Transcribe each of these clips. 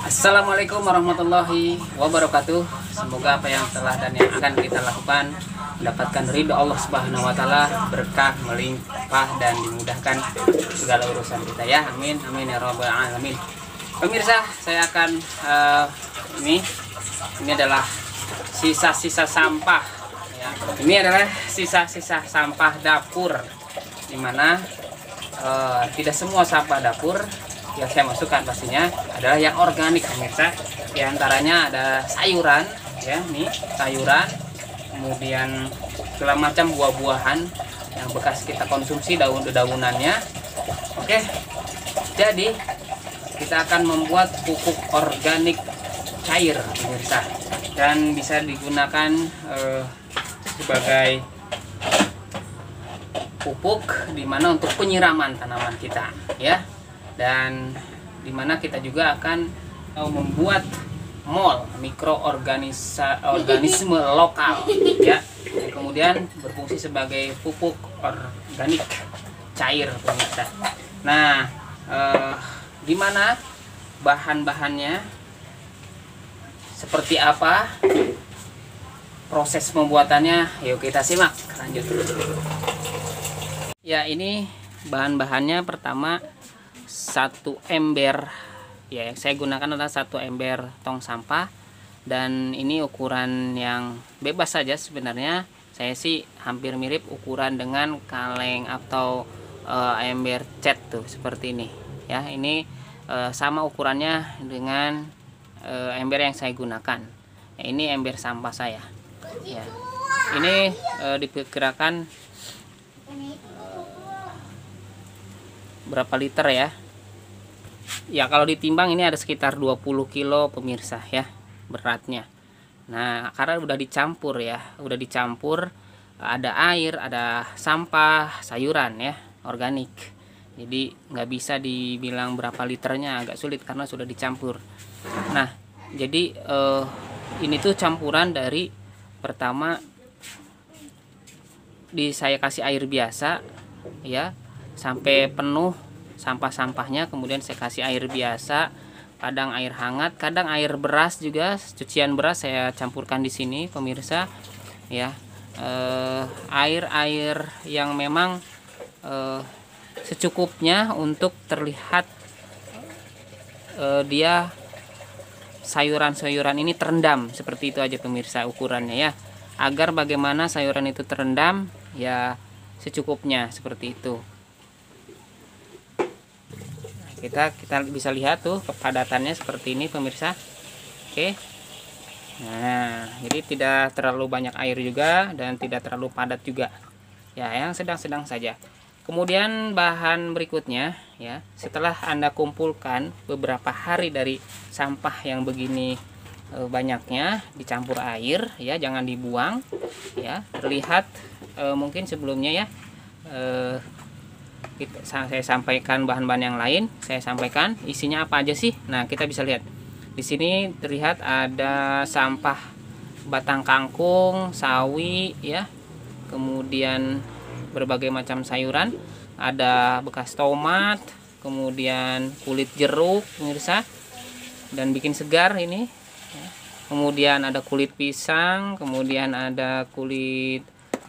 Assalamualaikum warahmatullahi wabarakatuh. Semoga apa yang telah dan yang akan kita lakukan mendapatkan ridho Allah Subhanahu wa taala, berkah melimpah dan dimudahkan segala urusan kita ya. Amin amin ya rabbal alamin. Pemirsa, saya akan ini adalah sisa-sisa sampah ya. Ini adalah sisa-sisa sampah dapur, dimana tidak semua sampah dapur yang saya masukkan pastinya adalah yang organik pemirsa. Di antaranya ada sayuran ya, nih sayuran, kemudian segala macam buah-buahan yang bekas kita konsumsi, daun-daunannya. Oke, jadi kita akan membuat pupuk organik cair pemirsa, dan bisa digunakan sebagai pupuk dimana untuk penyiraman tanaman kita ya. Dan dimana kita juga akan membuat mol mikroorganisme lokal ya, yang kemudian berfungsi sebagai pupuk organik cair pemirsa. Nah, dimana bahan-bahannya seperti apa, proses pembuatannya, yuk kita simak lanjut. Ya, ini bahan-bahannya. Pertama, 1 ember ya, yang saya gunakan adalah 1 ember tong sampah, dan ini ukuran yang bebas saja sebenarnya. Saya sih hampir mirip ukuran dengan kaleng atau ember cat tuh, seperti ini ya. Ini sama ukurannya dengan ember yang saya gunakan ya. Ini ember sampah saya ya. Ini diperkirakan berapa liter ya? Ya, kalau ditimbang ini ada sekitar 20 kilo pemirsa ya beratnya. Nah, karena udah dicampur ya, udah dicampur, ada air, ada sampah, sayuran ya, organik. Jadi nggak bisa dibilang berapa liternya, agak sulit karena sudah dicampur. Nah, jadi ini tuh campuran dari, pertama saya kasih air biasa ya sampai penuh sampah-sampahnya, kemudian saya kasih air biasa, kadang air hangat, kadang air beras juga, cucian beras saya campurkan di sini pemirsa ya. Air-air yang memang secukupnya untuk terlihat dia sayuran-sayuran ini terendam, seperti itu aja pemirsa ukurannya ya, agar bagaimana sayuran itu terendam ya secukupnya, seperti itu. Kita bisa lihat tuh kepadatannya seperti ini pemirsa. Oke, nah jadi tidak terlalu banyak air juga dan tidak terlalu padat juga ya, yang sedang-sedang saja. Kemudian bahan berikutnya ya, setelah Anda kumpulkan beberapa hari dari sampah yang begini banyaknya, dicampur air ya, jangan dibuang ya. Terlihat mungkin sebelumnya ya, saya sampaikan bahan-bahan yang lain, saya sampaikan isinya apa aja sih. Nah, kita bisa lihat di sini terlihat ada sampah batang kangkung, sawi ya, kemudian berbagai macam sayuran, ada bekas tomat, kemudian kulit jeruk pemirsa, dan bikin segar ini ya. Kemudian ada kulit pisang, kemudian ada kulit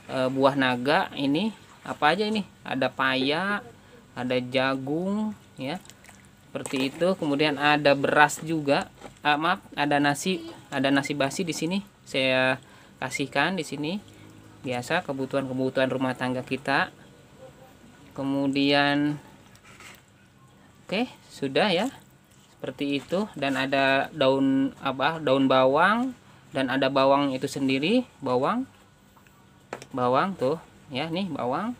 buah naga. Ini apa aja ini, ada paya, ada jagung ya, seperti itu. Kemudian ada beras juga, maaf, ada nasi basi di sini saya kasihkan di sini, biasa kebutuhan rumah tangga kita. Kemudian oke, sudah ya, seperti itu. Dan ada daun bawang, dan ada bawang itu sendiri, bawang tuh ya, nih bawang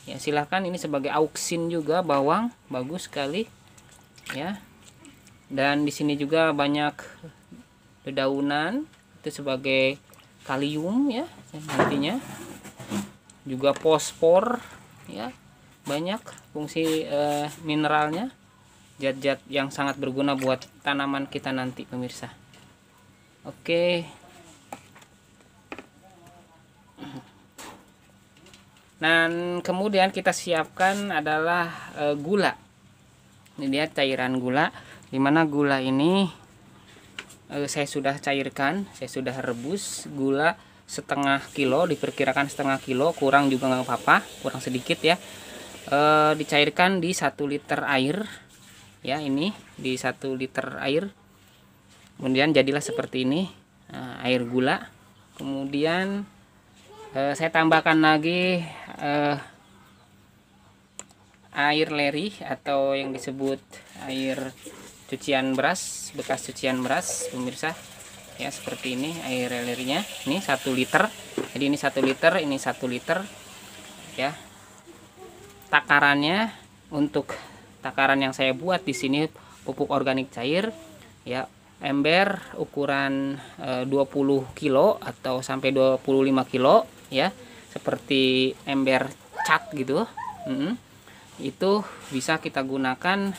ya, silahkan, ini sebagai auksin juga bawang, bagus sekali ya. Dan di sini juga banyak dedaunan, itu sebagai kalium ya, nantinya juga fosfor ya, banyak fungsi mineralnya, zat-zat yang sangat berguna buat tanaman kita nanti pemirsa. Oke. Dan kemudian kita siapkan adalah gula. Ini dia cairan gula, dimana gula ini saya sudah cairkan, saya sudah rebus gula setengah kilo, diperkirakan setengah kilo, kurang juga nggak apa-apa, kurang sedikit ya. Dicairkan di 1 liter air ya, ini di 1 liter air, kemudian jadilah seperti ini. Air gula, kemudian saya tambahkan lagi air leri atau yang disebut air cucian beras, bekas cucian beras pemirsa ya, seperti ini air lerinya. Ini 1 liter, jadi ini 1 liter, ini 1 liter ya. Takarannya, untuk takaran yang saya buat di sini pupuk organik cair ya, ember ukuran 20 kilo atau sampai 25 kilo ya, seperti ember cat gitu. Itu bisa kita gunakan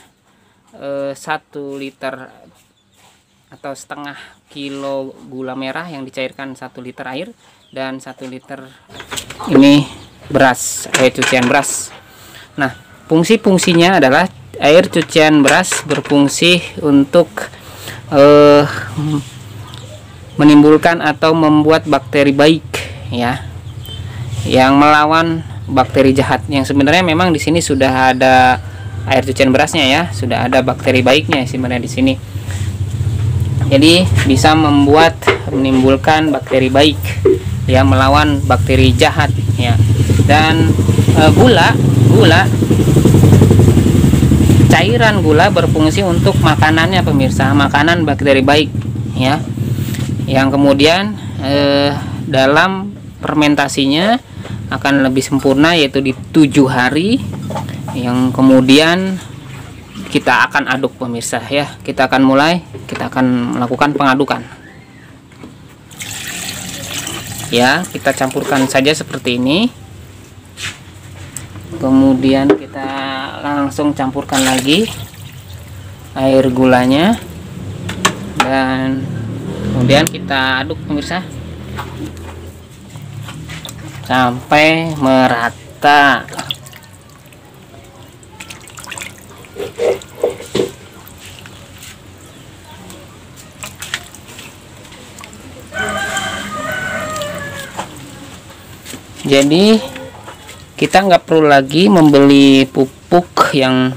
1 liter atau setengah kilo gula merah yang dicairkan 1 liter air, dan 1 liter ini beras, air cucian beras. Nah, fungsi-fungsinya adalah air cucian beras berfungsi untuk menimbulkan atau membuat bakteri baik ya, yang melawan bakteri jahat. Yang sebenarnya memang di sini sudah ada air cucian berasnya ya, sudah ada bakteri baiknya sebenarnya di sini. Jadi bisa menimbulkan bakteri baik ya, melawan bakteri jahat ya. Dan gula cairan gula berfungsi untuk makanannya pemirsa, makanan bakteri baik ya, yang kemudian dalam fermentasinya akan lebih sempurna, yaitu di 7 hari, yang kemudian kita akan aduk pemirsa ya. Kita akan melakukan pengadukan ya. Kita campurkan saja seperti ini, kemudian kita langsung campurkan lagi air gulanya, dan kemudian kita aduk pemirsa sampai merata. Jadi kita nggak perlu lagi membeli pupuk yang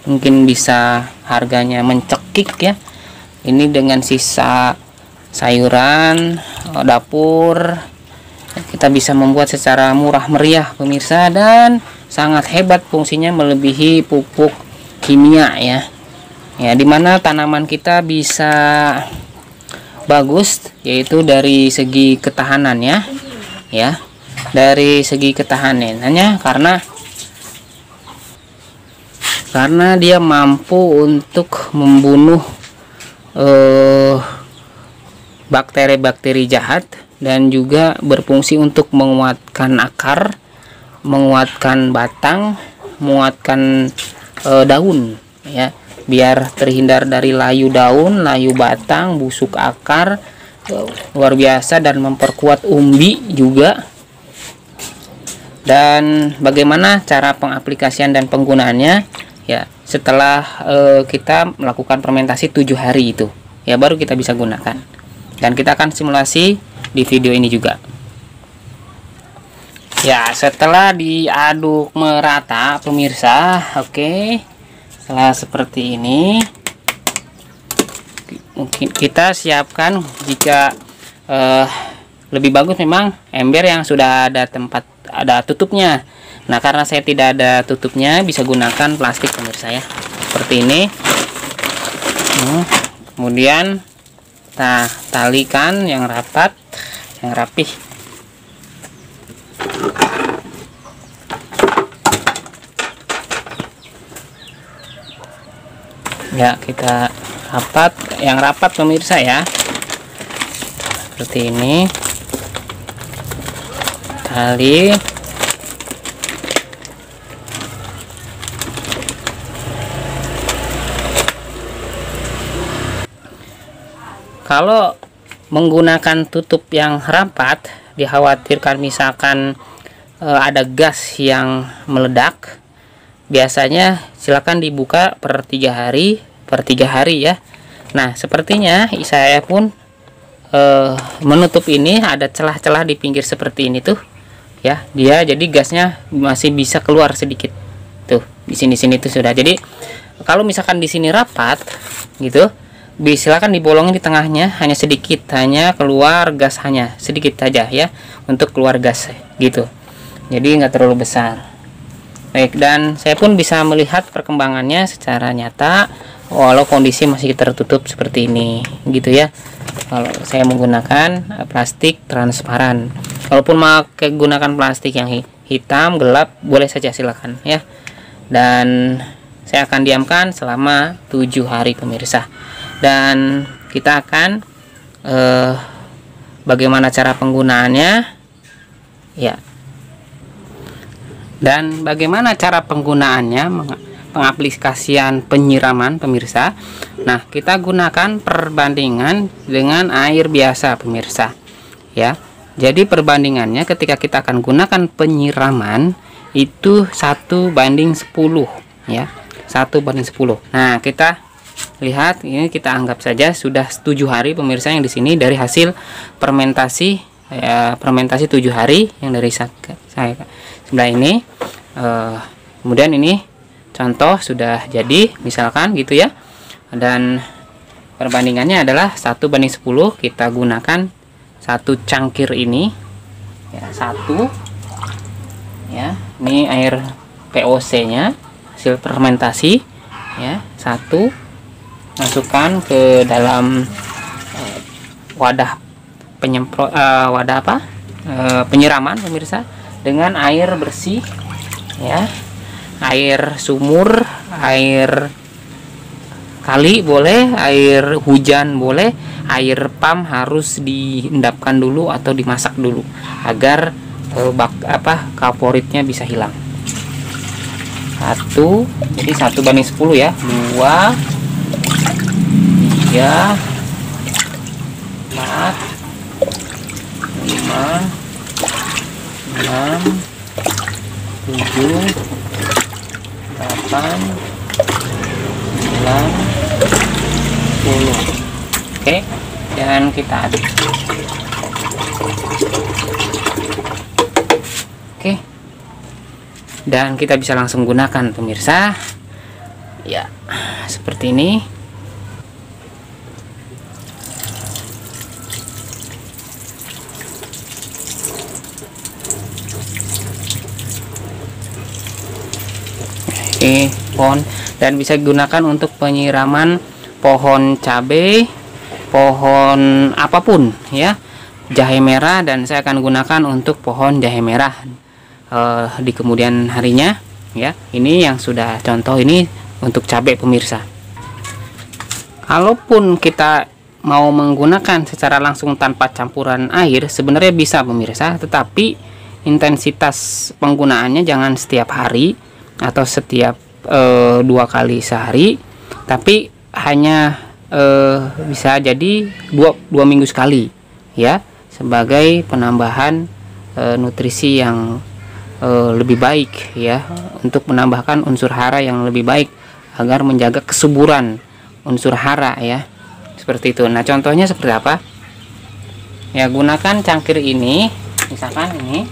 mungkin bisa harganya mencekik ya. Ini dengan sisa sayuran dapur kita bisa membuat secara murah meriah pemirsa, dan sangat hebat fungsinya, melebihi pupuk kimia ya. Ya, dimana tanaman kita bisa bagus, yaitu dari segi ketahanannya ya. Dari segi ketahanannya karena dia mampu untuk membunuh bakteri-bakteri jahat, dan juga berfungsi untuk menguatkan akar, menguatkan batang, menguatkan daun ya, biar terhindar dari layu daun, layu batang, busuk akar, luar biasa, dan memperkuat umbi juga. Dan bagaimana cara pengaplikasian dan penggunaannya ya, setelah kita melakukan fermentasi 7 hari itu ya, baru kita bisa gunakan. Dan kita akan simulasi di video ini juga ya. Setelah diaduk merata pemirsa, oke, setelah seperti ini mungkin kita siapkan, jika lebih bagus memang ember yang sudah ada tutupnya. Nah, karena saya tidak ada tutupnya, bisa gunakan plastik pemirsa ya, seperti ini. Kemudian kita talikan yang rapat, yang rapih. Ya, kita yang rapat pemirsa ya, seperti ini. Tali kalau menggunakan tutup yang rapat, dikhawatirkan misalkan ada gas yang meledak. Biasanya silakan dibuka per 3 hari ya. Nah, sepertinya saya pun menutup ini, ada celah-celah di pinggir seperti ini tuh ya, dia jadi gasnya masih bisa keluar sedikit tuh di sini tuh sudah. Jadi kalau misalkan di sini rapat gitu, silakan dibolongin di tengahnya, hanya sedikit, hanya keluar gas hanya sedikit saja ya, untuk keluar gas gitu, jadi nggak terlalu besar. Baik, dan saya pun bisa melihat perkembangannya secara nyata walau kondisi masih tertutup seperti ini gitu ya. Kalau saya menggunakan plastik transparan, walaupun gunakan plastik yang hitam gelap boleh saja, silakan ya. Dan saya akan diamkan selama 7 hari pemirsa, dan kita akan bagaimana cara penggunaannya ya. Dan bagaimana cara penggunaannya, pengaplikasian penyiraman pemirsa. Nah, kita gunakan perbandingan dengan air biasa pemirsa ya. Jadi perbandingannya ketika kita akan gunakan penyiraman itu 1:10 ya, 1:10. Nah, kita lihat ini, kita anggap saja sudah 7 hari pemirsa yang di sini dari hasil fermentasi ya, fermentasi 7 hari yang dari saya sebelah ini. Kemudian ini contoh sudah jadi misalkan gitu ya, dan perbandingannya adalah 1:10. Kita gunakan 1 cangkir ini ya, 1 ya, ini air POC nya hasil fermentasi ya, 1 masukkan ke dalam wadah penyemprot, penyiraman pemirsa, dengan air bersih ya, air sumur, air kali boleh, air hujan boleh, air pam harus diendapkan dulu atau dimasak dulu agar kaporitnya bisa hilang. 1, jadi 1:10 ya, 2, 3, 4, 5, 6, 7, 8, 9, 10. Oke, dan kita aduk. Oke, dan kita bisa langsung gunakan pemirsa ya, seperti ini. Pohon, dan bisa digunakan untuk penyiraman pohon cabai, pohon apapun ya, jahe merah, dan saya akan gunakan untuk pohon jahe merah di kemudian harinya ya. Ini yang sudah contoh ini untuk cabai pemirsa. Kalaupun kita mau menggunakan secara langsung tanpa campuran air sebenarnya bisa pemirsa, tetapi intensitas penggunaannya jangan setiap hari atau setiap 2 kali sehari, tapi hanya bisa jadi 2 minggu sekali ya, sebagai penambahan nutrisi yang lebih baik ya, untuk menambahkan unsur hara yang lebih baik agar menjaga kesuburan unsur hara ya, seperti itu. Nah, contohnya seperti apa ya, gunakan cangkir ini misalkan ini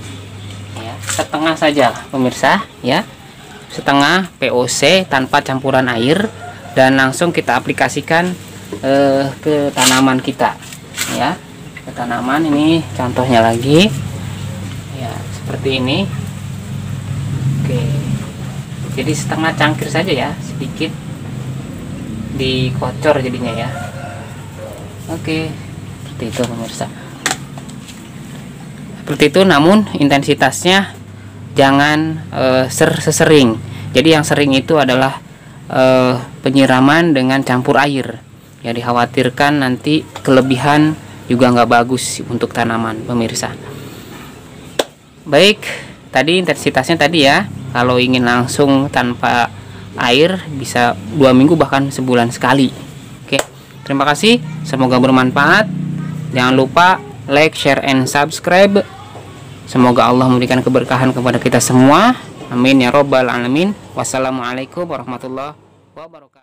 ya, setengah saja pemirsa ya, setengah POC tanpa campuran air, dan langsung kita aplikasikan ke tanaman kita ya, ke tanaman. Ini contohnya lagi ya, seperti ini. Oke, jadi setengah cangkir saja ya, sedikit dikocor jadinya ya. Oke, seperti itu pemirsa, seperti itu. Namun intensitasnya jangan sesering. Jadi yang sering itu adalah penyiraman dengan campur air ya, dikhawatirkan nanti kelebihan juga nggak bagus untuk tanaman pemirsa. Baik, tadi intensitasnya tadi ya, kalau ingin langsung tanpa air bisa 2 minggu bahkan sebulan sekali. Oke, terima kasih, semoga bermanfaat. Jangan lupa like, share, and subscribe. Semoga Allah memberikan keberkahan kepada kita semua. Amin ya robbal alamin. Wassalamualaikum warahmatullahi wabarakatuh.